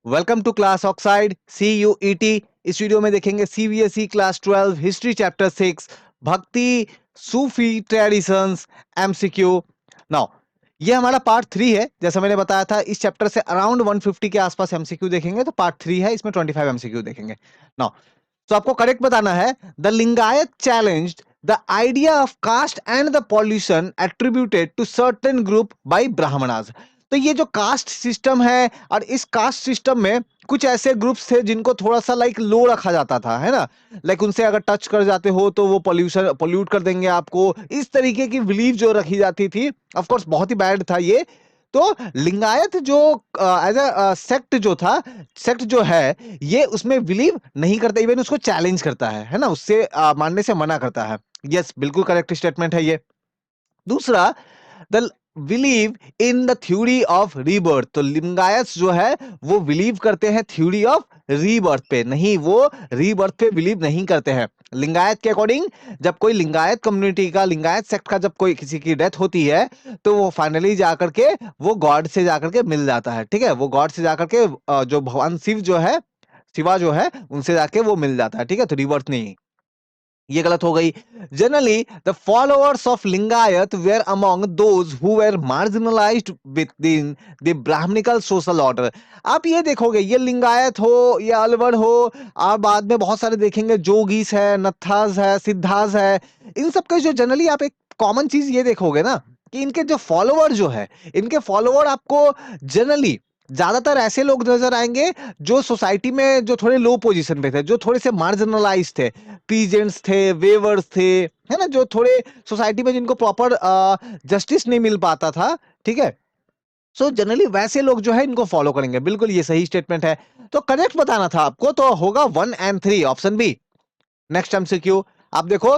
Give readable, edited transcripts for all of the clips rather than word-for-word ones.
Welcome to class oxide CUET। इस video में देखेंगे CBSE क्लास 12 हिस्ट्री चैप्टर 6 भक्ति सूफी ट्रेडिशंस MCQ। नाउ ये हमारा पार्ट 3 है। जैसा मैंने बताया था इस चैप्टर से अराउंड 150 के आसपास MCQ देखेंगे, तो पार्ट 3 है, इसमें 25 MCQ देखेंगे। नाउ तो आपको करेक्ट बताना है। The Lingayat challenged the idea of caste and the pollution attributed to certain group by Brahmanas. तो ये जो कास्ट सिस्टम है और इस कास्ट सिस्टम में कुछ ऐसे ग्रुप्स थे जिनको थोड़ा सा लाइक लो रखा जाता था, है ना। लाइक उनसे अगर टच कर जाते हो तो वो पोल्यूट कर देंगे आपको, इस तरीके की बिलीव जो रखी जाती थी। ऑफ कोर्स बहुत ही बैड था ये। तो लिंगायत जो एज अ सेक्ट जो था, सेक्ट जो है ये उसमें बिलीव नहीं करता, इवन उसको चैलेंज करता है ना, उससे मानने से मना करता है। यस, बिल्कुल करेक्ट स्टेटमेंट है ये। दूसरा, the believe in the theory of rebirth. तो लिंगायत जो है वो बिलीव करते हैं थ्योरी ऑफ रीबर्थ पे, नहीं वो रीबर्थ पे बिलीव नहीं करते हैं। लिंगायत के अकॉर्डिंग जब कोई लिंगायत कम्युनिटी का, लिंगायत सेक्ट का जब कोई किसी की डेथ होती है तो वो फाइनली जाकर के वो गॉड से जाकर के मिल जाता है। ठीक है, वो गॉड से जाकर के जो भगवान शिव जो है, शिवा जो है, उनसे जाके वो मिल जाता है। ठीक है, तो रीबर्थ नहीं, ये गलत हो गई। Generally the followers of Lingayat were among those who were marginalized within the Brahmanical social order. आप ये देखोगे, ये लिंगायत हो या अलवर हो, आप बाद में बहुत सारे देखेंगे, जोगीस है, नत्थास है, सिद्धास है, इन सब के जो जनरली आप एक कॉमन चीज ये देखोगे ना कि इनके जो फॉलोअर जो है, इनके फॉलोअर आपको जनरली ज्यादातर ऐसे लोग नजर आएंगे जो सोसाइटी में जो थोड़े लो पोजीशन पे थे, जो थोड़े से मार्जिनलाइज थे, पीजेंट्स थे, वेवर्स थे, है ना, जो थोड़े सोसाइटी में जिनको प्रॉपर जस्टिस नहीं मिल पाता था। ठीक है, सो जनरली वैसे लोग जो है इनको फॉलो करेंगे। बिल्कुल ये सही स्टेटमेंट है। तो करेक्ट बताना था आपको, तो होगा 1 and 3, option B. Next MCQ आप देखो,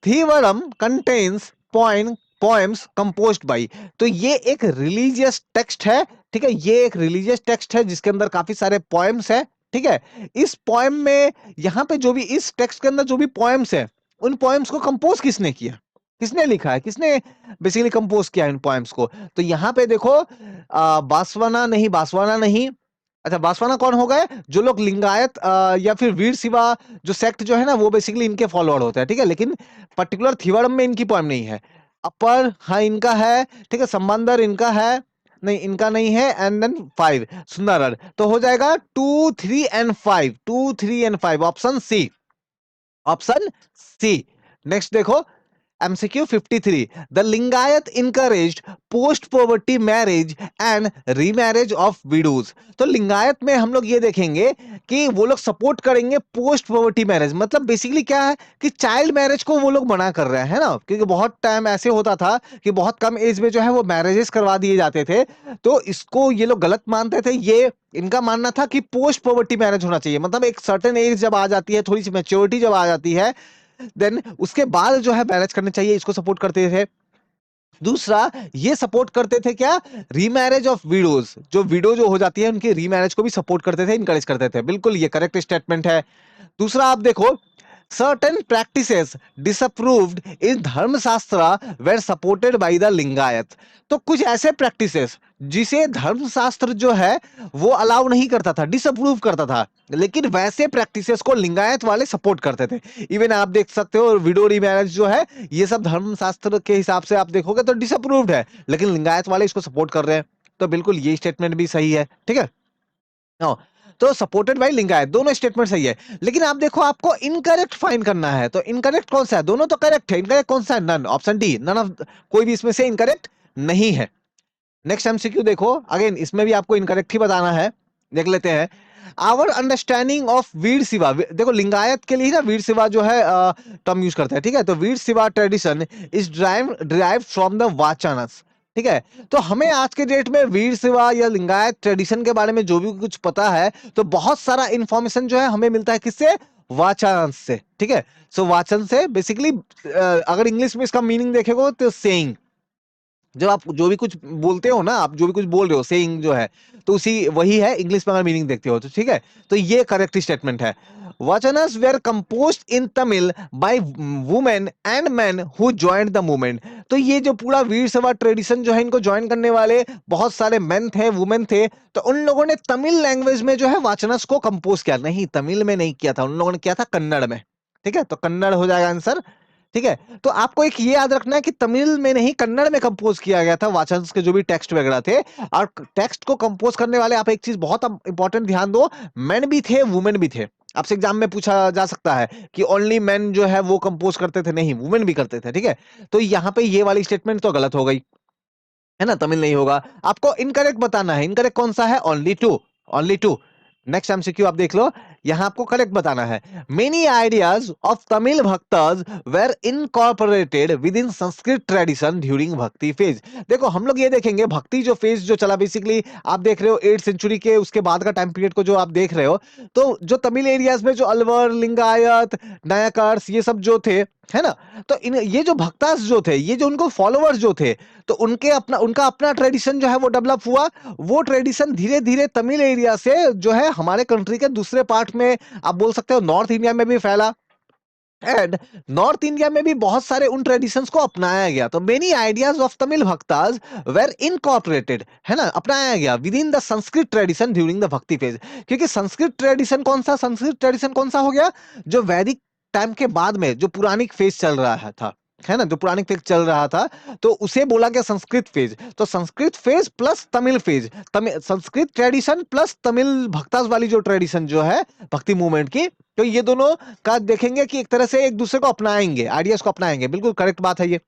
Thevaram contains point poems composed by. तो ये एक रिलीजियस टेक्स्ट है। ठीक है, ये एक रिलीजियस टेक्स्ट है जिसके अंदर काफी सारे पोएम्स है। ठीक है, इस पोएम में, यहाँ पे जो भी इस टेक्स्ट के अंदर जो भी पोएम्स है, उन पोएम्स को कंपोज किसने किया, किसने लिखा है, किसने बेसिकली कंपोज किया इन पोएम्स को। तो यहाँ पे देखो बासवाना नहीं, बासवाना नहीं। अच्छा, बासवाना कौन हो गए, जो लोग लिंगायत या फिर वीर शिवा जो सेक्ट जो है ना, वो बेसिकली इनके फॉलोअर होते हैं। ठीक है, लेकिन पर्टिकुलर थीवरम में इनकी पोएम नहीं है। अपर हाँ इनका है, ठीक है, संबंदर इनका है, नहीं इनका नहीं है। एंड देन 5 सुंदरर, तो हो जाएगा 2 3 and 5, 2 3 and 5, option C, option C. Next देखो, MCQ 53, the Lingayat encouraged post puberty marriage and remarriage of widows. तो लिंगायत में हम लोग ये देखेंगे कि वो लोग सपोर्ट करेंगे पोस्ट पॉवर्टी मैरिज। मतलब बेसिकली क्या है कि चाइल्ड मैरिज को वो लोग मना कर रहे हैं ना, क्योंकि बहुत टाइम ऐसे होता था कि बहुत कम एज में जो है वो मैरिजेस करवा दिए जाते थे। तो इसको ये लोग गलत मानते थे। ये इनका मानना था कि पोस्ट पॉवर्टी मैरिज होना चाहिए, मतलब एक सर्टेन एज जब आ जाती है, थोड़ी सी मैच्योरिटी जब आ जाती है, देन उसके बाद जो है मैरिज करने चाहिए, इसको सपोर्ट करते थे। दूसरा, ये सपोर्ट करते थे क्या, रीमैरिज ऑफ विडोज, जो विडो जो हो जाती है उनकी रीमैरिज को भी सपोर्ट करते थे, इनकरेज करते थे। बिल्कुल ये करेक्ट स्टेटमेंट है। दूसरा आप देखो, certain practices disapproved in धर्मशास्त्र were supported by the Lingayat. तो कुछ ऐसे प्रैक्टिसेस जिसे धर्मशास्त्र जो है वो अलाउ नहीं करता था, डिसअप्रूव करता था, लेकिन वैसे प्रैक्टिसेस को लिंगायत वाले सपोर्ट करते थे। इवन आप देख सकते हो विडो रीमैरिज जो है, ये सब धर्मशास्त्र के हिसाब से आप देखोगे तो डिसअप्रूव्ड है, लेकिन लिंगायत वाले इसको सपोर्ट कर रहे हैं। तो बिल्कुल ये स्टेटमेंट भी सही है। ठीक है, हाँ, तो सपोर्टेड बाय लिंगायत, दोनों स्टेटमेंट सही है। लेकिन आप देखो, आपको इनकरेक्ट फाइंड करना है, तो इनकरेक्ट कौन सा है, दोनों तो करेक्ट है, इनकरेक्ट कौन सा है, none, option D, none of, कोई भी इसमें से इनकरेक्ट नहीं है। नेक्स्ट MCQ देखो, अगेन इसमें भी आपको इनकरेक्ट ही बताना है, देख लेते हैं। आवर अंडरस्टैंडिंग ऑफ वीर शिवा, देखो लिंगायत के लिए ना वीर शिवा जो है टर्म यूज करते हैं। ठीक है, तो Veerashaiva tradition is drive from the vachanas. ठीक है, तो हमें आज के डेट में वीर शिवा या लिंगायत ट्रेडिशन के बारे में जो भी कुछ पता है, तो बहुत सारा इंफॉर्मेशन जो है हमें मिलता है किससे, वाचांश से। ठीक है, सो वाचन से बेसिकली, अगर इंग्लिश में इसका मीनिंग देखेगा तो सेइंग, जब आप जो भी कुछ बोलते हो ना, आप जो भी कुछ बोल रहे हो, सेइंग जो है, तो उसी वही है इंग्लिश में अगर मीनिंग देखते हो तो, ठीक है। तो ये करेक्ट स्टेटमेंट है। Vachanas were composed in Tamil by women and men who joined the movement. तो ये जो पूरा वीर सभा ट्रेडिशन जो है, इनको ज्वाइन करने वाले बहुत सारे मेन थे, वुमेन थे, तो उन लोगों ने तमिल लैंग्वेज में जो है वाचनस को कंपोज किया। नहीं, तमिल में नहीं किया था, उन लोगों ने किया था कन्नड़ में। ठीक है, तो कन्नड़ हो जाएगा आंसर। ठीक है, तो आपको एक ये याद रखना है कि तमिल में नहीं, कन्नड़ में कंपोज किया गया था वाचन के जो भी टेक्स्ट वगैरह थे। और टेक्स्ट को कंपोज करने वाले, आप एक चीज बहुत इंपॉर्टेंट ध्यान दो, मेन भी थे, वुमेन भी थे। आपसे एग्जाम में पूछा जा सकता है कि ओनली मेन जो है वो कंपोज करते थे, नहीं, वुमेन भी करते थे। ठीक है, तो यहाँ पे ये वाली स्टेटमेंट तो गलत हो गई, है ना, तमिल नहीं होगा। आपको इनकरेक्ट बताना है, इनकरेक्ट कौन सा है, only two, only two. Next MCQ आप देख लो, यहां आपको करेक्ट बताना है। Many ideas of Tamil bhaktas were incorporated within Sanskrit tradition during bhakti phase. देखो, हम लोग ये देखेंगे भक्ति जो फेज जो चला, बेसिकली आप देख रहे हो 8th सेंचुरी के उसके बाद का टाइम पीरियड को जो आप देख रहे हो, तो जो तमिल एरियाज में जो अलवर, लिंगायत, नायकर्स, ये सब जो थे, है ना, तो इन ये जो भक्तास जो थे, ये जो उनको फॉलोअर्स जो थे, तो उनका अपना ट्रेडिशन जो है वो डेवलप हुआ। वो ट्रेडिशन धीरे धीरे तमिल एरिया से जो है हमारे कंट्री के दूसरे पार्ट में, आप बोल सकते हो नॉर्थ इंडिया में भी फैला। एंड नॉर्थ इंडिया में भी बहुत सारे उन ट्रेडिशंस को अपनाया गया। तो many ideas of Tamil bhaktas were incorporated, है ना, अपनाया गया within the Sanskrit tradition during the bhakti phase. क्योंकि संस्कृत ट्रेडिशन कौन सा, संस्कृत ट्रेडिशन कौन सा हो गया, जो वैदिक टाइम के बाद में जो पुरानिक फेज चल रहा था, है ना, जो पुरानिक फेज चल रहा था, तो उसे बोला गया संस्कृत फेज। तो Sanskrit phase plus Tamil phase, Sanskrit tradition plus Tamil bhaktas वाली जो ट्रेडिशन जो है भक्ति मूवमेंट की, तो ये दोनों का देखेंगे कि एक तरह से एक दूसरे को अपनाएंगे, आइडियाज को अपनाएंगे। बिल्कुल करेक्ट बात है ये।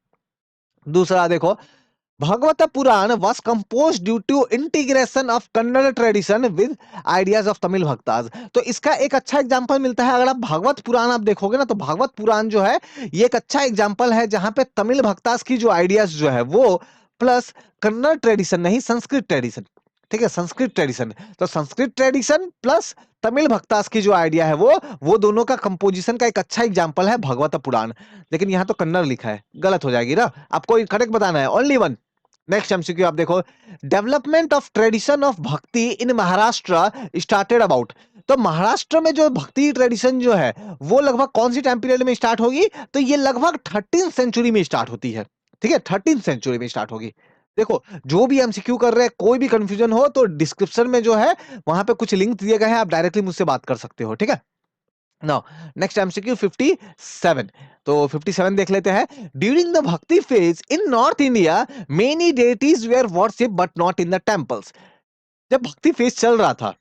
दूसरा देखो, Bhagavata Purana was composed due to integration of Kannada tradition with ideas of Tamil bhaktas. तो इसका एक अच्छा एग्जांपल मिलता है, अगर आप भागवत पुराण आप देखोगे ना, तो भागवत पुराण जो है ये एक अच्छा एग्जांपल है जहां पे तमिल भक्ताज की जो आइडियाज जो है वो प्लस कन्नड़ ट्रेडिशन, नहीं, संस्कृत ट्रेडिशन। ठीक है, संस्कृत ट्रेडिशन, तो संस्कृत ट्रेडिशन प्लस तमिल भक्तास की जो आइडिया है वो दोनों का कंपोजिशन का एक अच्छा एग्जांपल है भगवत पुराण। लेकिन यहाँ तो कन्नड़ लिखा है, गलत हो जाएगी ना, आपको करेक्ट बताना है, ओनली वन। नेक्स्ट एमसीक्यू आप देखो, डेवलपमेंट ऑफ ट्रेडिशन ऑफ भक्ति इन महाराष्ट्र स्टार्टेड अबाउट। तो महाराष्ट्र में जो भक्ति ट्रेडिशन जो है वो लगभग कौन सी टाइम पीरियड में स्टार्ट होगी, तो ये लगभग 13th सेंचुरी में स्टार्ट होती है। ठीक है, 13th सेंचुरी में स्टार्ट होगी। देखो, जो भी एमसीक्यू कर रहे हैं, कोई भी कंफ्यूजन हो तो डिस्क्रिप्शन में जो है वहां पे कुछ लिंक दिए गए हैं, आप डायरेक्टली मुझसे बात कर सकते हो। ठीक है, नाउ नेक्स्ट एमसीक्यू 57। तो 57 देख लेते हैं। During the bhakti phase in north India many deities were worship but not in the temples. जब भक्ति फेज चल रहा था,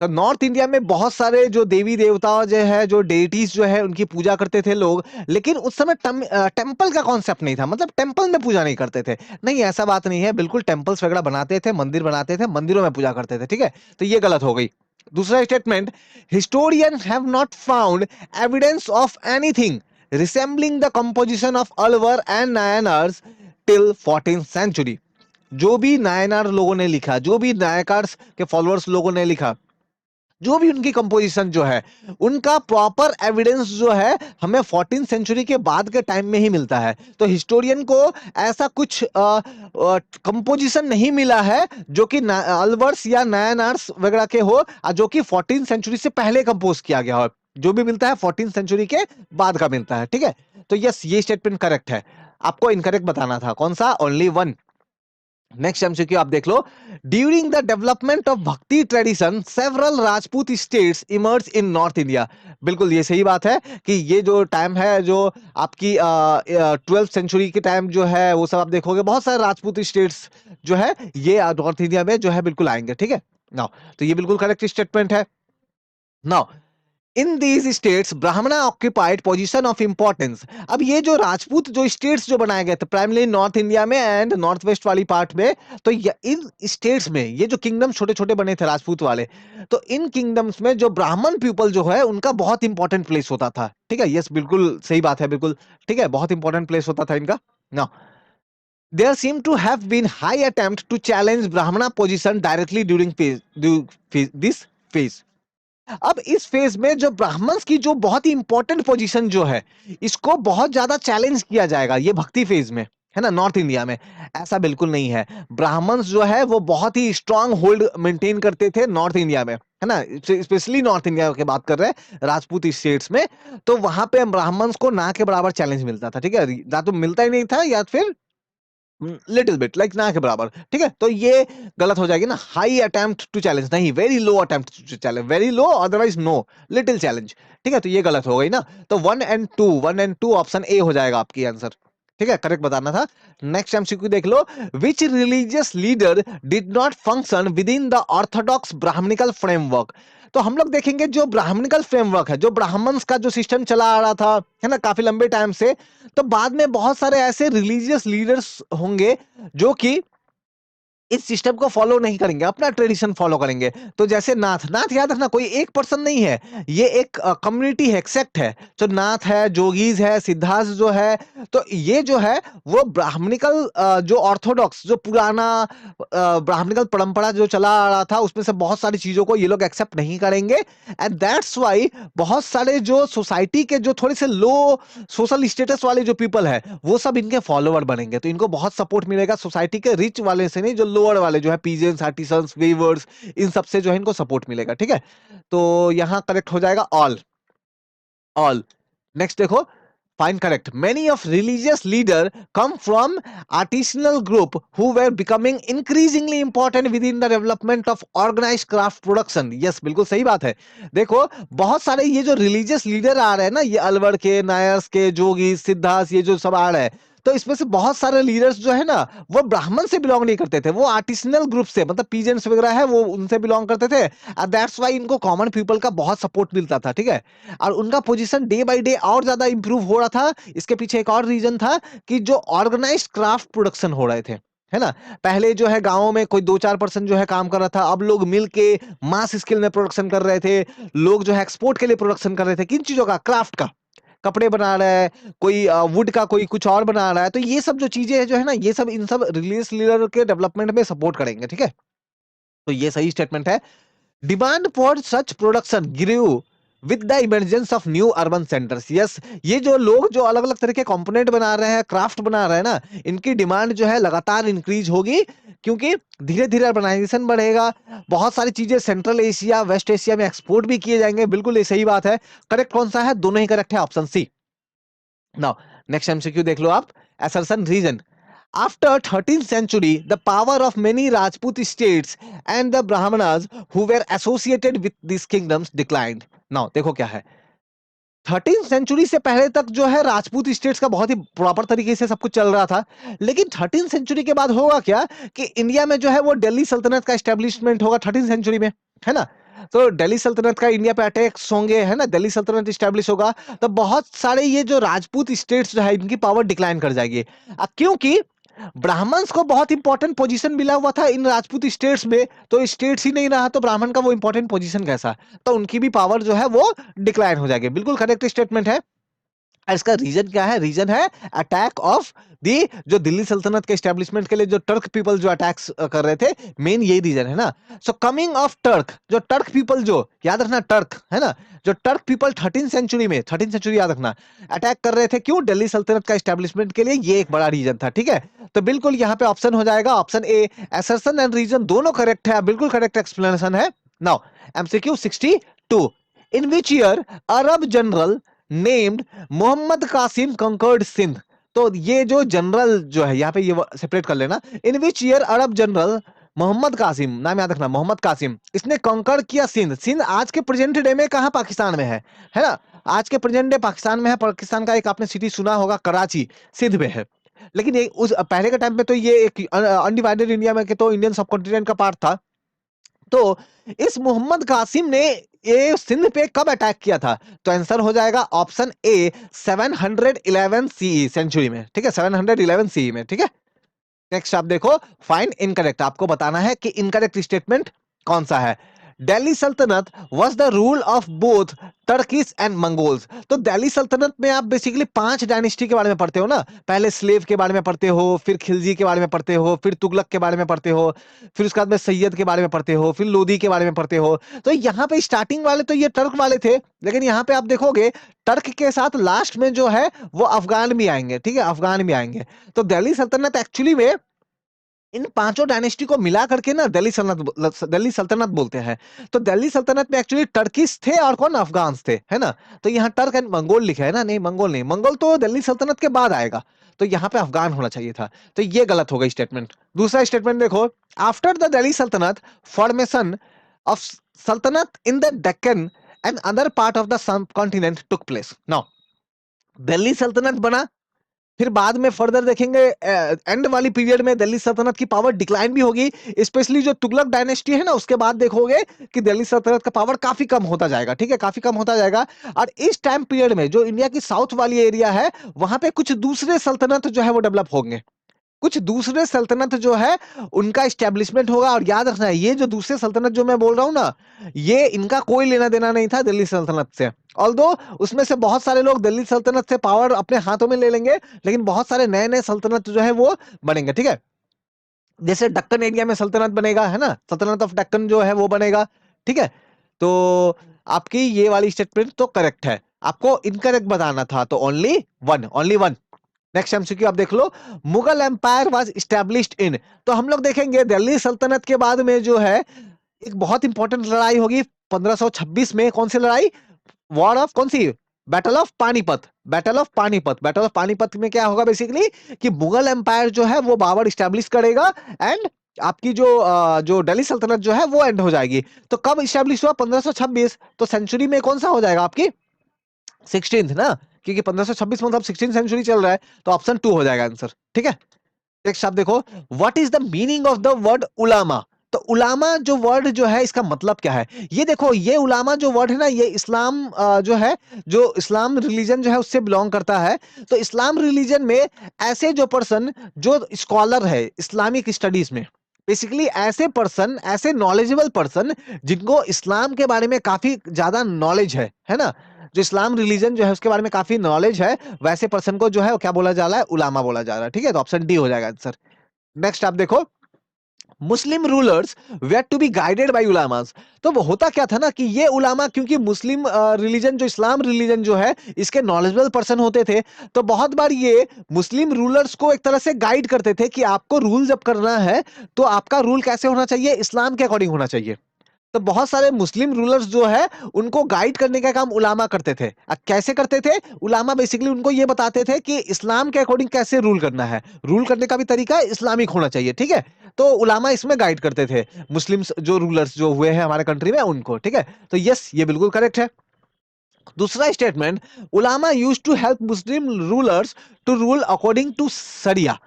तो नॉर्थ इंडिया में बहुत सारे जो देवी देवता जो है, जो डेटीज जो है, उनकी पूजा करते थे लोग। लेकिन उस समय टेम्पल का कॉन्सेप्ट नहीं था, मतलब टेम्पल में पूजा नहीं करते थे। नहीं, ऐसा बात नहीं है, बिल्कुल टेम्पल्स वगैरह बनाते थे, मंदिर बनाते थे, मंदिरों में पूजा करते थे। ठीक है, तो ये गलत हो गई। दूसरा statement, historian have not found evidence of anything resembling the composition of Alvar and Nayanars till 14th century. जो भी नायनार लोगों ने लिखा, जो भी नायकार्स के फॉलोअर्स लोगों ने लिखा, जो भी उनकी कंपोजिशन जो है, उनका प्रॉपर एविडेंस जो है हमें 14th सेंचुरी के बाद के टाइम में ही मिलता है। तो हिस्टोरियन को ऐसा कुछ कंपोजिशन नहीं मिला है जो कि अलवर्स या नायनार्स वगैरह के हो, जो कि 14th सेंचुरी से पहले कंपोज किया गया हो। जो भी मिलता है 14th सेंचुरी के बाद का मिलता है। ठीक है, तो यस, ये स्टेटमेंट करेक्ट है। आपको इनकरेक्ट बताना था, कौन सा, ओनली वन। नेक्स्ट एमसीक्यू आप देख लो, during the development of bhakti tradition several Rajput states emerge in north India. बिल्कुल ये सही बात है कि ये जो टाइम है, जो आपकी 12th सेंचुरी के टाइम जो है, वो सब आप देखोगे बहुत सारे राजपूत स्टेट्स जो है ये नॉर्थ इंडिया में जो है बिल्कुल आएंगे। ठीक है, नाउ तो ये बिल्कुल करेक्ट स्टेटमेंट है। नाउ इन दीज स्टेट्स ब्राह्मणा ऑक्यूपाइड पोजीशन ऑफ इंपॉर्टेंस। अब ये जो राजपूत जो स्टेट्स जो बनाए गए थे प्राइमरली नॉर्थ इंडिया में एंड नॉर्थ वेस्ट वाली पार्ट में, तो इन स्टेट्स में ये जो किंगडम छोटे छोटे बने थे राजपूत वाले, तो इन किंगडम्स में जो ब्राह्मण पीपल जो है उनका बहुत इंपॉर्टेंट प्लेस होता था। ठीक है, यस, बिल्कुल सही बात है, बिल्कुल ठीक है, बहुत इंपॉर्टेंट प्लेस होता था इनका। Now there seem to have been high attempt to challenge brahmana position directly during this phase। अब इस फेज में जो ब्राह्मण्स की जो बहुत ही इंपॉर्टेंट पोजीशन जो है, इसको बहुत ज्यादा चैलेंज किया जाएगा ये भक्ति फेज में। है ना, नॉर्थ इंडिया में। ऐसा बिल्कुल नहीं है। ब्राह्मण्स जो है वो बहुत ही स्ट्रांग होल्ड मेंटेन करते थे नॉर्थ इंडिया में, है ना, स्पेशली नॉर्थ इंडिया की बात कर रहे हैं, राजपूत स्टेट्स में। तो वहां पे ब्राह्मण्स को ना के बराबर चैलेंज मिलता था, ठीक है, या तो मिलता ही नहीं था या फिर लिटिल बिट लाइक ना के बराबर, ठीक है। तो ये गलत हो जाएगी ना, हाई अटेम्प्ट टू चैलेंज नहीं, very low attempt to challenge, very low otherwise no, little challenge, ठीक है। तो ये गलत हो गई ना, तो 1 and 2 ऑप्शन ए हो जाएगा आपकी आंसर, ठीक है, करेक्ट बताना था। नेक्स्ट एमसीक्यू देख लो, which religious leader did not function within the orthodox Brahmanical framework. तो हम लोग देखेंगे जो ब्राह्मणिकल फ्रेमवर्क है, जो ब्राह्मण्स का जो सिस्टम चला आ रहा था, है ना, काफी लंबे टाइम से, तो बाद में बहुत सारे ऐसे रिलीजियस लीडर्स होंगे जो कि इस सिस्टम को फॉलो नहीं करेंगे, अपना ट्रेडिशन फॉलो करेंगे। तो जैसे नाथ, नाथ याद रखना कोई एक पर्सन नहीं है, ये एक कम्युनिटी है, एक सेक्ट है। तो नाथ है, जोगीज है, सिद्धार्थ जो है, तो ये जो है वो ब्राह्मणिकल जो ऑर्थोडॉक्स, जो पुराना ब्राह्मणिकल परंपरा जो चला आ रहा था, उसमें से बहुत सारी चीजों को ये लोग एक्सेप्ट नहीं करेंगे। एंड दैट्स वाई बहुत सारे जो सोसाइटी के जो थोड़े से लो सोशल स्टेटस वाले जो पीपल है, वो सब इनके फॉलोवर बनेंगे। तो इनको बहुत सपोर्ट मिलेगा सोसाइटी के रिच वाले से नहीं, जो लोअर वाले जो है, पीजेंट्स, आर्टिसंस, वीवर्स, इन सब से जो है इनको सपोर्ट मिलेगा, ठीक है। तो यहां करेक्ट हो जाएगा ऑल, ऑल। नेक्स्ट देखो, find correct, many of religious leader come from artisanal group who were becoming increasingly important within the development of organized craft production। yes, बिल्कुल सही बात है। देखो बहुत सारे ये जो रिलीजियस लीडर आ रहे हैं ना, ये अलवर के, नायर्स के, जोगी, सिद्धार्थ, ये जो सब आ रहे हैं, तो इसमें से बहुत सारे लीडर्स जो है ना, वो ब्राह्मण से बिलोंग नहीं करते थे, वो आर्टिसनल ग्रुप से, मतलब पीजेंट्स वगैरह है, वो उनसे बिलोंग करते थे। दैट्स वाई इनको कॉमन पीपल का बहुत सपोर्ट मिलता था, ठीक है। और उनका पोजीशन डे बाय डे और ज्यादा इंप्रूव हो रहा था। इसके पीछे एक और रीजन था कि जो ऑर्गेनाइज्ड क्राफ्ट प्रोडक्शन हो रहे थे, है ना। पहले जो है गांवों में कोई 2-4% जो है काम कर रहा था, अब लोग मिल के मास स्केल में प्रोडक्शन कर रहे थे। लोग जो है एक्सपोर्ट के लिए प्रोडक्शन कर रहे थे, किन चीजों का, क्राफ्ट का, कपड़े बना रहा है कोई, वुड का कोई कुछ और बना रहा है। तो ये सब जो चीजें है जो है ना, ये सब इन सब रिलीजियस लीडर के डेवलपमेंट में सपोर्ट करेंगे, ठीक है। तो ये सही स्टेटमेंट है। Demand for such production grew with the emergence of new urban centres. Yes, ये जो लोग जो अलग अलग तरह के कंपोनेंट बना रहे हैं, क्राफ्ट बना रहे हैं ना, इनकी डिमांड जो है लगातार इंक्रीज होगी, क्योंकि धीरे धीरे अर्बनाइजेशन बढ़ेगा। बहुत सारी चीजें सेंट्रल एशिया, वेस्ट एशिया में एक्सपोर्ट भी किए जाएंगे। बिल्कुल ये सही बात है। करेक्ट कौन सा है, दोनों ही करेक्ट है, option C. Now next MCQ देख लो आप, assertion reason. After 13th century, the power of many Rajput states and the Brahmanas who were associated with these kingdoms declined. Now, देखो क्या है, 13th सेंचुरी से पहले तक जो है राजपूत स्टेट्स का बहुत ही प्रॉपर तरीके से सब कुछ चल रहा था। लेकिन 13th सेंचुरी के बाद होगा क्या कि इंडिया में जो है वो दिल्ली सल्तनत का एस्टेब्लिशमेंट होगा 13th सेंचुरी में, है ना। तो दिल्ली सल्तनत का इंडिया पे अटैक्स होंगे, है ना, दिल्ली सल्तनत स्टैब्लिश होगा। तो बहुत सारे ये जो राजपूत स्टेट्स जो है इनकी पावर डिक्लाइन कर जाएगी, क्योंकि ब्राह्मण्स को बहुत इंपॉर्टेंट पोजीशन मिला हुआ था इन राजपूत स्टेट्स में। तो स्टेट्स ही नहीं रहा तो ब्राह्मण का वो इंपॉर्टेंट पोजीशन कैसा, तो उनकी भी पावर जो है वो डिक्लाइन हो जाएगी। बिल्कुल करेक्ट स्टेटमेंट है। इसका रीजन क्या है, रीजन है अटैक ऑफ दी, जो दिल्ली सल्तनत के एस्टेब्लिशमेंट के लिए जो टर्क पीपल जो अटैक्स कर रहे थे, मेन यही रीजन है ना। सो कमिंग ऑफ टर्क, जो टर्क पीपल, जो याद रखना टर्क है ना, जो टर्क पीपल 13 सेंचुरी में, 13 सेंचुरी याद रखना, अटैक कर रहे थे, क्यों, दिल्ली सल्तनत का एस्टेब्लिशमेंट के लिए, ये एक बड़ा रीजन था, ठीक है। तो बिल्कुल यहाँ पे ऑप्शन हो जाएगा option A, assertion and reason दोनों करेक्ट है, बिल्कुल करेक्ट एक्सप्लेनेशन है। Now MCQ 62, in which year Arab general named Muhammad Qasim conquered Sindh. तो ये जो जनरल जो है यहाँ पे ये सेपरेट कर लेना, in which year Arab general Mohammad Qasim, नाम याद रखना, मोहम्मद कासिम, इसने कंकर किया सिंध। सिंध आज के प्रेजेंट डे में कहा, पाकिस्तान में है ना। आज के प्रेजेंट डे पाकिस्तान में है। पाकिस्तान का एक आपने सिटी सुना होगा, कराची, सिंध में है। लेकिन ये उस पहले के टाइम पे तो ये एक अनडिवाइडेड इंडिया में के तो इंडियन सब कॉन्टिनेंट का पार्ट था। तो इस मोहम्मद कासिम ने ये सिंध पे कब अटैक किया था, तो आंसर हो जाएगा ऑप्शन ए, 711 सीई सेंचुरी में, ठीक है, 711 सीई में, ठीक है। नेक्स्ट आप देखो, फाइंड इनकरेक्ट, आपको बताना है कि इनकरेक्ट स्टेटमेंट कौन सा है। दिल्ली सल्तनत was the rule of both Turkish and Mongols. तो दिल्ली सल्तनत में आप बेसिकली 5 डायनेस्टी के बारे में पढ़ते हो ना, पहले स्लेव के बारे में पढ़ते हो, फिर खिलजी के बारे में पढ़ते हो, फिर तुगलक के बारे में पढ़ते हो, फिर उसके बाद में सैयद के बारे में पढ़ते हो, फिर लोदी के बारे में पढ़ते हो। तो यहाँ पे स्टार्टिंग वाले तो ये टर्क वाले थे, लेकिन यहाँ पे आप देखोगे टर्क के साथ लास्ट में जो है वो अफगान भी आएंगे, ठीक है, अफगान भी आएंगे। तो दिल्ली सल्तनत एक्चुअली में इन पांचों डायनेस्टी को मिला करके ना दिल्ली सल्तनत बोलते हैं। तो दिल्ली सल्तनत में एक्चुअली टर्किस थे और कौन, अफगान्स थे, है ना। तो यहाँ टर्क एंड मंगोल लिखा है ना, नहीं मंगोल नहीं, मंगोल तो दिल्ली सल्तनत के बाद आएगा, तो यहाँ पे अफगान होना चाहिए था। तो ये गलत हो गई स्टेटमेंट। दूसरा स्टेटमेंट देखो, आफ्टर द दिल्ली सल्तनत फॉर्मेशन ऑफ सल्तनत in the Deccan and other part of the continent took place. Now Delhi सल्तनत बना, फिर बाद में फर्दर देखेंगे एंड वाली पीरियड में दिल्ली सल्तनत की पावर डिक्लाइन भी होगी, स्पेशली जो तुगलक डायनेस्टी है ना, उसके बाद देखोगे कि दिल्ली सल्तनत का पावर काफी कम होता जाएगा, ठीक है, काफी कम होता जाएगा। और इस टाइम पीरियड में जो इंडिया की साउथ वाली एरिया है, वहां पे कुछ दूसरे सल्तनत जो है वो डेवलप होंगे, कुछ दूसरे सल्तनत जो है उनका स्टैब्लिशमेंट होगा। और याद रखना है, ये जो दूसरे सल्तनत जो मैं बोल रहा हूं ना, ये इनका कोई लेना देना नहीं था दिल्ली सल्तनत से। ऑल्दो उसमें से बहुत सारे लोग दिल्ली सल्तनत से पावर अपने हाथों में ले लेंगे, लेकिन बहुत सारे नए नए सल्तनत जो है वो बनेंगे, ठीक है। जैसे दक्कन एरिया में सल्तनत बनेगा, है ना, सल्तनत ऑफ दक्कन जो है वो बनेगा, ठीक है। तो आपकी ये वाली स्टेटमेंट तो करेक्ट है, आपको इनकरेक्ट बताना था, तो ओनली वन। नेक्स्ट एमसीक्यू आप देख लो, Mughal empire was established in. तो हम लोग देखेंगे दिल्ली सल्तनत के बाद में जो है एक बहुत इंपॉर्टेंट लड़ाई होगी 1526 में। कौन सी लड़ाई, वॉर ऑफ कौन सी, battle of Panipat. Battle of Panipat, battle of Panipat में क्या होगा बेसिकली कि मुगल एम्पायर जो है वो पावर स्टैब्लिश करेगा, एंड आपकी जो दिल्ली सल्तनत जो है वो एंड हो जाएगी। तो कब स्टैब्लिश हुआ, 1526, तो सेंचुरी में कौन सा हो जाएगा आपकी 16th ना, क्योंकि 1526 मतलब 16th सेंचुरी चल रहा है, तो ऑप्शन 2 हो जाएगा आंसर, ठीक है। नेक्स्ट आप देखो, what is the meaning of the word ulama. तो उलामा जो वर्ड जो है इसका मतलब क्या है, ये देखो, ये उलामा जो वर्ड है ना, ये इस्लाम जो है, जो इस्लाम रिलीजन जो है उससे बिलोंग करता है। तो इस्लाम रिलीजन में ऐसे जो पर्सन जो स्कॉलर है इस्लामिक स्टडीज में, बेसिकली ऐसे पर्सन, ऐसे नॉलेजेबल पर्सन जिनको इस्लाम के बारे में काफी ज्यादा नॉलेज है ना, जो इस्लाम रिलीजन जो है उसके बारे में काफी नॉलेज है, वैसे पर्सन को जो है वो क्या बोला जा रहा है, उलामा बोला जा रहा है, ठीक है। तो ऑप्शन डी हो जाएगा आंसर। नेक्स्ट आप देखो, Muslim rulers were to be guided by ulamas. तो वो होता क्या था ना कि ये उलामा, क्योंकि मुस्लिम रिलीजन जो इस्लाम रिलीजन जो है इसके नॉलेजेबल पर्सन होते थे, तो बहुत बार ये मुस्लिम रूलर्स को एक तरह से गाइड करते थे कि आपको रूल जब करना है तो आपका रूल कैसे होना चाहिए, इस्लाम के अकॉर्डिंग होना चाहिए। तो बहुत सारे मुस्लिम रूलर्स जो है उनको गाइड करने का काम उलामा करते थे। कैसे करते थे, उलामा बेसिकली उनको ये बताते थे कि इस्लाम के अकॉर्डिंग कैसे रूल करना है, रूल करने का भी तरीका इस्लामिक होना चाहिए, ठीक है। तो उलामा इसमें गाइड करते थे मुस्लिम जो रूलर्स जो हुए हैं हमारे कंट्री में उनको, ठीक है। तो यस, ये बिल्कुल करेक्ट है। दूसरा statement, ulama use to help Muslim rulers to rule according to sharia.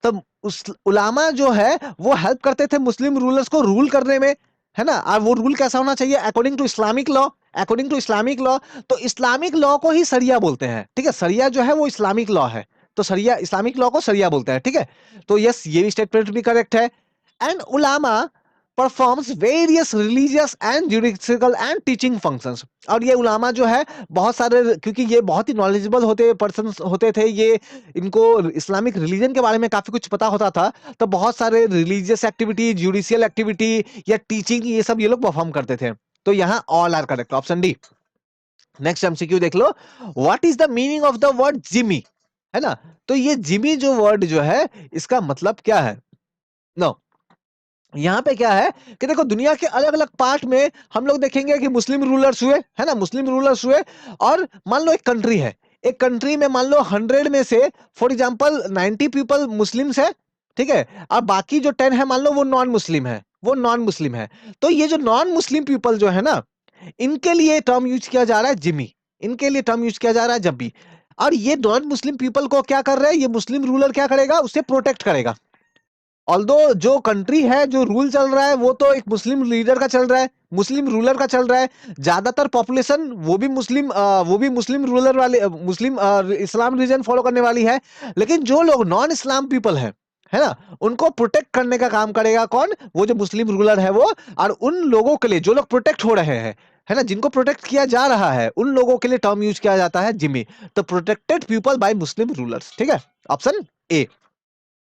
तो उस उलामा जो है वो हेल्प करते थे मुस्लिम रूलर्स को रूल करने में, है ना। और वो रूल कैसा होना चाहिए, according to Islamic law, according to Islamic law. तो इस्लामिक लॉ को ही सरिया बोलते हैं, ठीक है, सरिया जो है वो इस्लामिक लॉ है, तो सरिया, इस्लामिक लॉ को सरिया बोलते हैं, ठीक है। तो यस, ये भी स्टेटमेंट भी करेक्ट है। And ulama performs various religious and judicial and teaching functions. और ये उलामा जो है बहुत सारे, क्योंकि ये बहुत ही नॉलेजेबल होते पर्सन होते थे, ये इनको इस्लामिक रिलीजन के बारे में काफी कुछ पता होता था, तो बहुत सारे रिलीजियस एक्टिविटी, जुडिशियल एक्टिविटी या टीचिंग, ये सब ये लोग परफॉर्म करते थे। तो यहाँ all are correct, option D. Next MCQ देख लो, what is the meaning of the word zimmi, है ना। तो ये जिमी जो वर्ड जो है इसका मतलब क्या है। नो, यहाँ पे क्या है कि देखो, दुनिया के अलग अलग पार्ट में हम लोग देखेंगे कि मुस्लिम रूलर्स हुए, है ना, मुस्लिम रूलर्स हुए। और मान लो एक कंट्री है, एक कंट्री में मान लो 100 में से फॉर एग्जांपल 90 पीपल मुस्लिम्स है, ठीक है, और बाकी जो 10 है मान लो वो नॉन मुस्लिम है, वो नॉन मुस्लिम है। तो ये जो नॉन मुस्लिम पीपल जो है ना, इनके लिए टर्म यूज किया जा रहा है जिमी, इनके लिए टर्म यूज किया जा रहा है जब भी। और ये नॉन मुस्लिम पीपल को क्या कर रहे हैं, ये मुस्लिम रूलर क्या करेगा, उसे प्रोटेक्ट करेगा। ऑल्दो जो कंट्री है, जो रूल चल रहा है वो तो एक मुस्लिम लीडर का चल रहा है, मुस्लिम रूलर का चल रहा है, ज्यादातर पॉपुलेशन वो भी मुस्लिम रूलर वाले, मुस्लिम इस्लाम रिलीजन फॉलो करने वाली है। लेकिन जो लोग नॉन इस्लाम पीपल है, है ना, उनको प्रोटेक्ट करने का काम करेगा कौन, वो जो मुस्लिम रूलर है वो, और उन लोगों के लिए जो लोग प्रोटेक्ट हो रहे हैं, है ना, जिनको प्रोटेक्ट किया जा रहा है, उन लोगों के लिए टर्म यूज किया जाता है जिमी, तो प्रोटेक्टेड पीपल बाय मुस्लिम रूलर्स, ठीक है, ऑप्शन ए।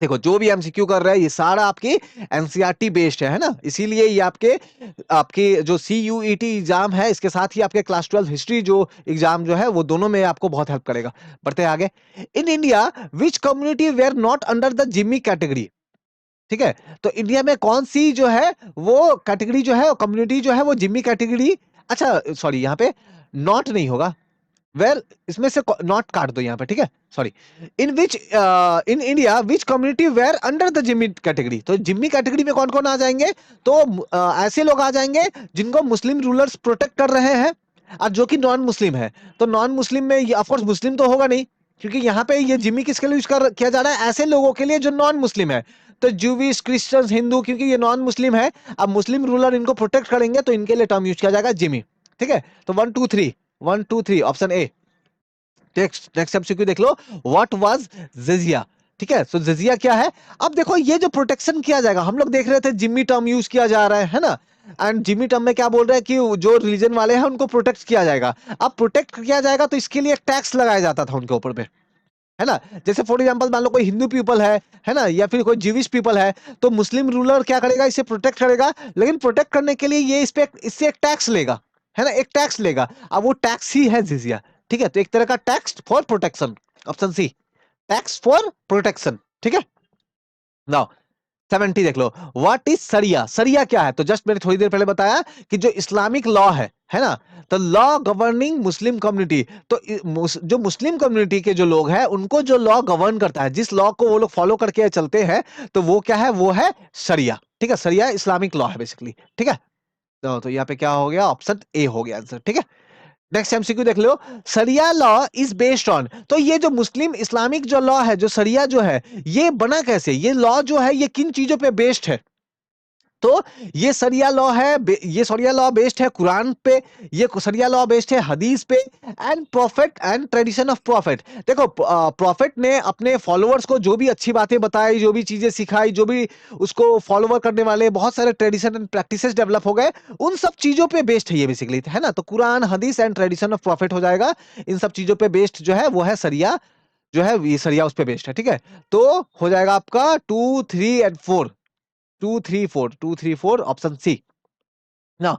देखो जो भी एमसीक्यू कर रहा है ये सारा आपकी एनसीईआरटी बेस्ड है ना, इसीलिए ये आपके आपके जो सीयूईटी एग्जाम है इसके साथ ही आपके क्लास 12 हिस्ट्री जो एग्जाम जो है वो दोनों में आपको बहुत हेल्प करेगा। बढ़ते हैं आगे। In India which community were not under the dhimmi category, ठीक है, तो इंडिया में कौन सी जो है वो कैटेगरी जो है कम्युनिटी जो है वो जिम्मी कैटेगरी, अच्छा सॉरी यहाँ पे नॉट नहीं होगा, वेल इसमें से नॉट काट दो यहाँ पे, ठीक है, sorry. In which in India which community were under the dhimmi category, तो जिम्मी कैटेगरी में कौन कौन आ जाएंगे, तो ऐसे लोग आ जाएंगे जिनको मुस्लिम रूलर्स प्रोटेक्ट कर रहे हैं और जो कि नॉन मुस्लिम है, तो नॉन मुस्लिम में ऑफ कोर्स मुस्लिम तो होगा नहीं, क्योंकि यहाँ पे ये जिम्मी किसके लिए यूज कर किया जा रहा है, ऐसे लोगों के लिए जो नॉन मुस्लिम है, तो जूविश क्रिश्चियन हिंदू, क्योंकि ये नॉन मुस्लिम है, अब मुस्लिम रूलर इनको प्रोटेक्ट करेंगे तो इनके लिए टर्म यूज किया जाएगा जिमी, ठीक है, तो 1 2 3 option A. Next next MCQ देख लो, व्हाट वाज जजिया, ठीक है, सो जजिया क्या है, अब देखो ये जो प्रोटेक्शन किया जाएगा, हम लोग देख रहे थे जिम्मी टर्म यूज किया जा रहा है ना, एंड जिम्मी टर्म में क्या बोल रहे हैं कि जो रिलीजन वाले हैं उनको प्रोटेक्ट किया जाएगा, अब प्रोटेक्ट किया जाएगा तो इसके लिए टैक्स लगाया जाता था उनके ऊपर में, है ना, जैसे फॉर एग्जांपल मान लो कोई हिंदू पीपल है ना, या फिर कोई जीविश पीपल है, तो मुस्लिम रूलर क्या करेगा, इसे प्रोटेक्ट करेगा, लेकिन प्रोटेक्ट करने के लिए ये इस पे इससे एक टैक्स लेगा, है ना, एक टैक्स लेगा, अब वो टैक्स ही है जिजिया, ठीक है, तो एक तरह का tax for protection, option C, tax for protection, ठीक है। नाउ 70 देख लो, व्हाट इज सरिया, सरिया क्या है, तो जस्ट मैंने थोड़ी देर पहले बताया कि जो इस्लामिक लॉ है ना, तो लॉ गवर्निंग मुस्लिम कम्युनिटी, तो जो मुस्लिम कम्युनिटी के जो लोग हैं उनको जो लॉ गवर्न करता है, जिस लॉ को वो लोग फॉलो करके चलते हैं, तो वो क्या है, वो है सरिया, ठीक है, सरिया इस्लामिक लॉ है बेसिकली, ठीक है, तो यहाँ पे क्या हो गया, ऑप्शन ए हो गया आंसर, ठीक है। नेक्स्ट एमसीक्यू देख लो, सरिया लॉ इज बेस्ड ऑन, तो ये जो मुस्लिम इस्लामिक जो लॉ है, जो सरिया जो है, ये बना कैसे, ये लॉ जो है ये किन चीजों पे बेस्ड है, तो ये सरिया लॉ है, ये सरिया लॉ बेस्ड है कुरान पे, ये सरिया लॉ बेस्ड है हदीस पे, and profit and tradition of profit, देखो प्रॉफिट ने अपने फॉलोअर्स को जो भी अच्छी बातें बताई, जो भी चीजें सिखाई, जो भी उसको फॉलोवर करने वाले बहुत सारे ट्रेडिशन एंड प्रैक्टिसेस डेवलप हो गए, उन सब चीजों पे बेस्ड है ये बेसिकली, है ना, तो कुरान हदीस एंड ट्रेडिशन ऑफ प्रॉफिट हो जाएगा, इन सब चीजों पे बेस्ड जो है वो है सरिया, जो है ये सरिया उस पे बेस्ड है, ठीक है, तो हो जाएगा आपका 2 3 एंड 4, 2 3 4 ऑप्शन सी ना।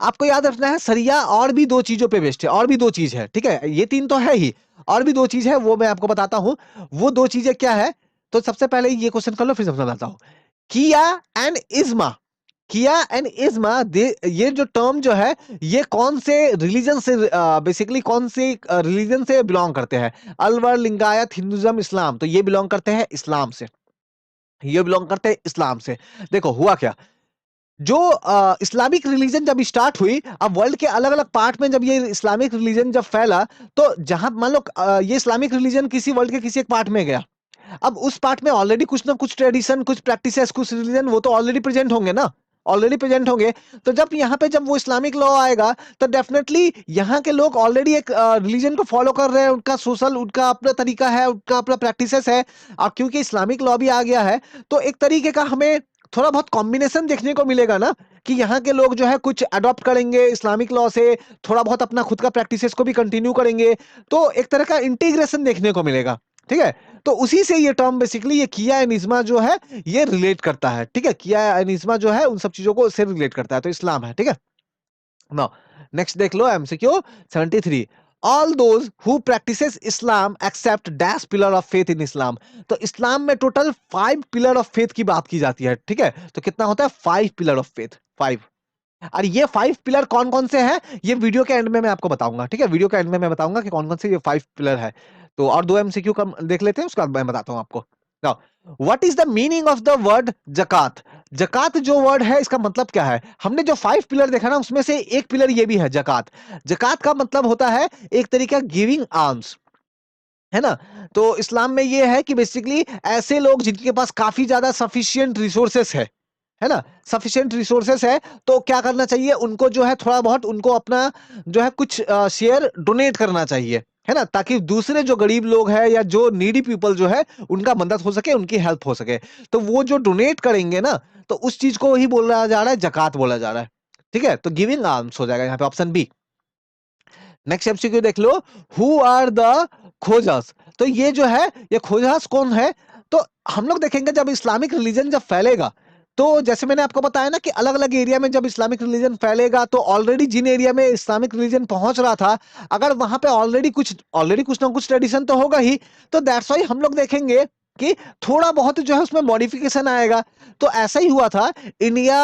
आपको याद रखना है सरिया और भी दो चीजों पे बेस्ड है, और भी दो चीज है, ठीक है, ये तीन तो है ही, और भी दो चीज है वो मैं आपको बताता हूं, वो दो चीजें क्या है, तो सबसे पहले ये क्वेश्चन कर लो फिर समझाता हूं। किया एंड इज्मा, किया एंड इज्मा, ये जो टर्म जो है ये कौन से रिलीजन से बेसिकली कौन से रिलीजन से बिलोंग करते हैं, अलवर लिंगायत हिंदुज्म इस्लाम, तो ये बिलोंग करते हैं इस्लाम से, ये बिलोंग करते हैं इस्लाम से। देखो हुआ क्या, जो इस्लामिक रिलीजन जब स्टार्ट हुई, अब वर्ल्ड के अलग अलग पार्ट में जब ये इस्लामिक रिलीजन जब फैला, तो जहां मान लो ये इस्लामिक रिलीजन किसी वर्ल्ड के किसी एक पार्ट में गया, अब उस पार्ट में ऑलरेडी कुछ ना कुछ ट्रेडिशन, कुछ प्रैक्टिसेस, कुछ रिलीजन वो तो ऑलरेडी प्रेजेंट होंगे ना, ऑलरेडी प्रेजेंट होंगे, तो जब यहाँ पे जब वो इस्लामिक लॉ आएगा, तो डेफिनेटली यहाँ के लोग ऑलरेडी एक रिलीजन को फॉलो कर रहे हैं, उनका सोशल, उनका अपना तरीका है, उनका अपना प्रैक्टिसेस है, और क्योंकि इस्लामिक लॉ भी आ गया है, तो एक तरीके का हमें थोड़ा बहुत कॉम्बिनेशन देखने को मिलेगा ना, कि यहाँ के लोग जो है कुछ अडॉप्ट करेंगे इस्लामिक लॉ से, थोड़ा बहुत अपना खुद का प्रैक्टिसेस को भी कंटिन्यू करेंगे, तो एक तरह का इंटीग्रेशन देखने को मिलेगा, ठीक है, तो उसी से ये टर्म बेसिकली ये किया एंड इज्मा जो है ये रिलेट करता है, ठीक है, किया एंड इज्मा जो है उन सब चीजों को से रिलेट करता है, तो इस्लाम है, ठीक है। नाउ नेक्स्ट देख लो MCQ 73, all those who practices Islam except dash pillar of faith in Islam, तो इस्लाम में टोटल 5 पिलर ऑफ फेथ की बात की जाती है, ठीक है, तो कितना होता है 5 पिलर ऑफ फेथ, 5, और ये 5 पिलर कौन कौन से हैं ये वीडियो के एंड में मैं आपको बताऊंगा, ठीक है, वीडियो के एंड में मैं बताऊंगा कि कौन कौन से ये 5 पिलर है, तो और दो एमसीक्यू का देख लेते हैं उसके बाद मैं बताता हूं आपको। Now what is the meaning of the word जकात, जकात जो वर्ड है इसका मतलब क्या है, हमने जो 5 पिलर देखा ना उसमें से एक पिलर ये भी है जकात, जकात का मतलब होता है एक तरीका गिविंग आर्म्स, है ना, तो इस्लाम में ये है कि बेसिकली ऐसे लोग जिनके पास काफी ज्यादा सफिशिएंट रिसोर्सेस है ना, सफिशिएंट रिसोर्सेस है, तो क्या करना चाहिए उनको, जो है थोड़ा बहुत उनको अपना जो है कुछ शेयर डोनेट करना चाहिए, है ना, ताकि दूसरे जो गरीब लोग हैं या जो नीडी पीपल जो है उनका मदद हो सके, उनकी हेल्प हो सके। तो वो जो डोनेट करेंगे ना, तो उस चीज को ही बोला जा रहा है, जकात बोला जा रहा है। ठीक है, तो गिविंग आर्म्स हो जाएगा यहाँ पे ऑप्शन बी। नेक्स्ट एमसीक्यू देख लो, हु आर द खोजस। तो ये जो है, ये खोजस कौन है? तो हम लोग देखेंगे जब इस्लामिक रिलीजन जब फैलेगा, तो जैसे मैंने आपको बताया ना कि अलग अलग एरिया में जब इस्लामिक रिलीजन फैलेगा, तो ऑलरेडी जिन एरिया में इस्लामिक रिलीजन पहुंच रहा था, अगर वहां पे ऑलरेडी कुछ ना कुछ ट्रेडिशन तो होगा ही, तो दैट्स वाई हम लोग देखेंगे कि थोड़ा बहुत जो है उसमें मॉडिफिकेशन आएगा। तो ऐसा ही हुआ था इंडिया,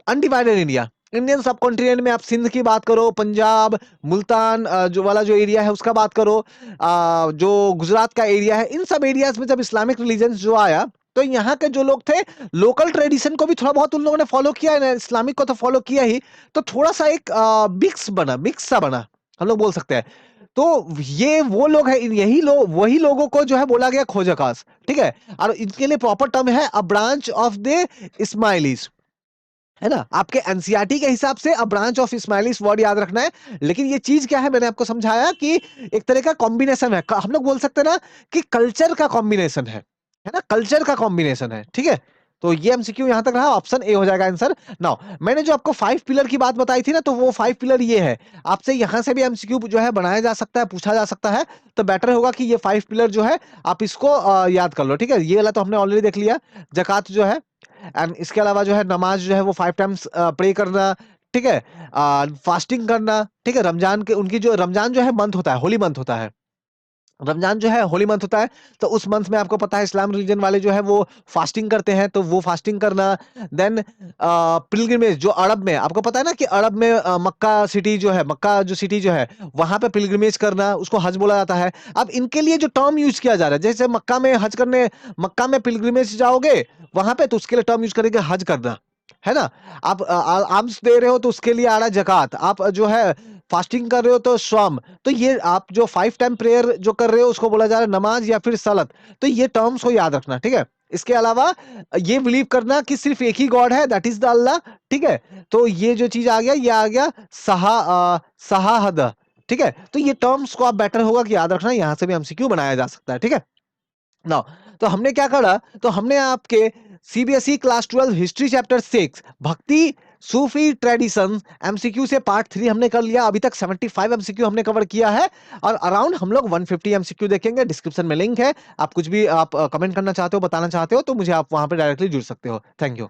अनडिवाइडेड इंडिया, इंडियन सब कॉन्टिनेंट में आप सिंध की बात करो, पंजाब, मुल्तान जो वाला जो एरिया है उसका बात करो, जो गुजरात का एरिया है, इन सब एरियाज में जब इस्लामिक रिलीजन जो आया, तो यहाँ के जो लोग थे, लोकल ट्रेडिशन को भी थोड़ा बहुत उन लोगों ने फॉलो किया है ना, इस्लामिक को तो फॉलो किया ही, तो थोड़ा सा एक मिक्स सा बना, हम लोग बोल सकते हैं। तो ये वो लोग हैं, यही लोग, वही लोगों को जो है बोला गया खोजकास। ठीक है, और इनके लिए प्रॉपर टर्म है a branch of the Ismailis, है ना। आपके एनसीईआरटी के हिसाब से अ ब्रांच ऑफ इस्माइलीस वर्ड याद रखना है। लेकिन ये चीज क्या है, मैंने आपको समझाया कि एक तरह का कॉम्बिनेशन है, हम लोग बोल सकते हैं ना कि कल्चर का कॉम्बिनेशन है ना, कल्चर का कॉम्बिनेशन है। ठीक है, तो ये एमसीक्यू यहां तक रहा, ऑप्शन ए हो जाएगा आंसर। नाउ मैंने जो आपको 5 पिलर की बात बताई थी ना, तो वो 5 पिलर ये है। आपसे यहां से भी एमसीक्यू जो है बनाया जा सकता है, पूछा जा सकता है। तो बेटर होगा कि ये 5 पिलर जो है आप इसको याद कर लो। ठीक है, ये वाला तो हमने ऑलरेडी देख लिया, जकात जो है, एंड इसके अलावा जो है नमाज जो है वो 5 टाइम्स प्रे करना। ठीक है, फास्टिंग करना। ठीक है, रमजान के, उनकी जो रमजान जो है मंथ होता है, होली मंथ होता है, रमजान जो है होली मंथ होता है। तो उस मंथ में आपको पता है इस्लाम रिलीजन वाले जो है वो फास्टिंग करते हैं, तो वो फास्टिंग करना। देन पिलग्रिमेज, जो अरब में आपको पता है ना कि अरब में मक्का सिटी जो है, मक्का जो सिटी जो है, वहां पे पिलग्रिमेज करना, उसको हज बोला जाता है। अब इनके लिए जो टर्म यूज किया जा रहा है, जैसे मक्का में हज करने, मक्का में पिलग्रिमेज जाओगे वहां पे, तो उसके लिए टर्म यूज करेंगे हज करना, है ना। आप आर्म्स दे रहे हो तो उसके लिए आ रहा है जकात, आप जो है फास्टिंग कर रहे हो तो स्वम। तो ये आप जो 5 टाइम प्रेयर जो कर रहे हो उसको बोला जा रहा है नमाज या फिर सलत। तो ये टर्म्स को याद रखना। ठीक है, इसके अलावा ये बिलीव करना कि सिर्फ एक ही गॉड है, दैट इज द अल्लाह। ठीक है, तो ये जो चीज आ गया, ये आ गया सहाहद। ठीक है, तो ये टर्म्स को आप बेटर होगा कि याद रखना, यहां से भी एमसीक्यू बनाया जा सकता है। ठीक है ना। तो हमने क्या करा, तो हमने आपके सीबीएसई क्लास 12 हिस्ट्री चैप्टर 6 भक्ति सूफी ट्रेडिशन एमसीक्यू से पार्ट 3 हमने कर लिया। अभी तक 75 एमसीक्यू हमने कवर किया है, और अराउंड हम लोग 150 एमसीक्यू देखेंगे। डिस्क्रिप्शन में लिंक है, आप कुछ भी आप कमेंट करना चाहते हो, बताना चाहते हो, तो मुझे आप वहां पे डायरेक्टली जुड़ सकते हो। Thank you.